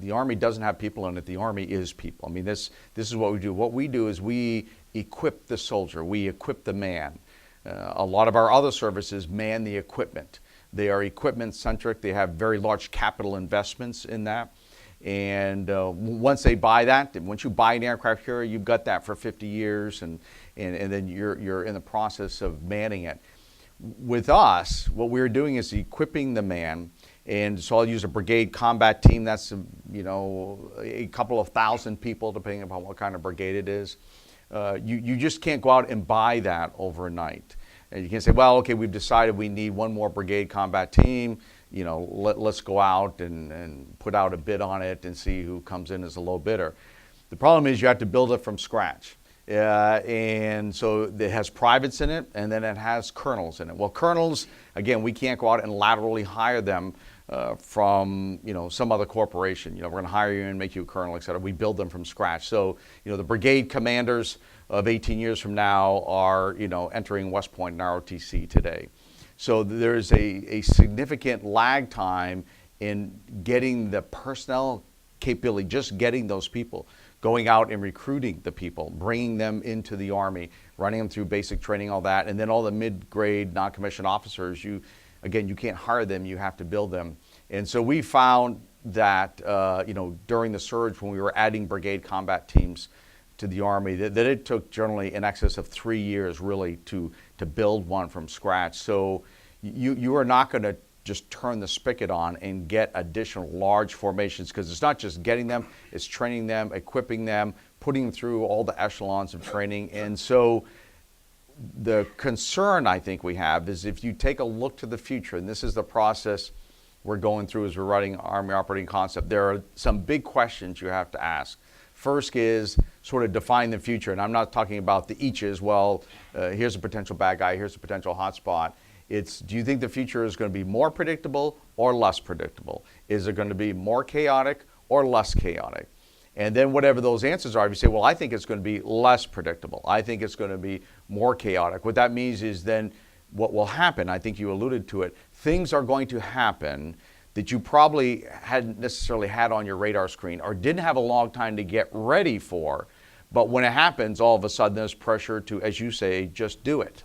the Army doesn't have people in it. The Army is people. I mean, this is what we do. What we do is we equip the soldier. We equip the man. A lot of our other services man the equipment. They are equipment centric. They have very large capital investments in that. And once they buy that, once you buy an aircraft carrier, you've got that for 50 years, and then you're in the process of manning it. With us, what we're doing is equipping the man, and so I'll use a brigade combat team. That's a couple of thousand people, depending upon what kind of brigade it is. You just can't go out and buy that overnight. And you can't say, well, okay, we've decided we need one more brigade combat team. Let's go out and put out a bid on it and see who comes in as a low bidder. The problem is you have to build it from scratch. And so it has privates in it, and then it has colonels in it. Well, colonels, again, we can't go out and laterally hire them from some other corporation. We're going to hire you and make you a colonel, et cetera. We build them from scratch. So the brigade commanders of 18 years from now are entering West Point and ROTC today. So there's a significant lag time in getting the personnel capability, just getting those people, going out and recruiting the people, bringing them into the Army, running them through basic training, all that, and then all the mid-grade non-commissioned officers, you can't hire them, you have to build them. And so we found that during the surge when we were adding brigade combat teams to the Army, that it took generally in excess of 3 years really to build one from scratch. So you are not going to just turn the spigot on and get additional large formations, because it's not just getting them, it's training them, equipping them, putting them through all the echelons of training. And so the concern I think we have is if you take a look to the future, and this is the process we're going through as we're writing Army Operating Concept, there are some big questions you have to ask. First is sort of define the future, and I'm not talking about the eaches, well, here's a potential bad guy, here's a potential hot spot. It's, do you think the future is going to be more predictable or less predictable? Is it going to be more chaotic or less chaotic? And then whatever those answers are, if you say, well, I think it's going to be less predictable, I think it's going to be more chaotic, what that means is then what will happen, I think you alluded to it, things are going to happen that you probably hadn't necessarily had on your radar screen or didn't have a long time to get ready for, but when it happens, all of a sudden there's pressure to, as you say, just do it.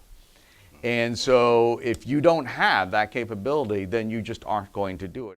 And so if you don't have that capability, then you just aren't going to do it.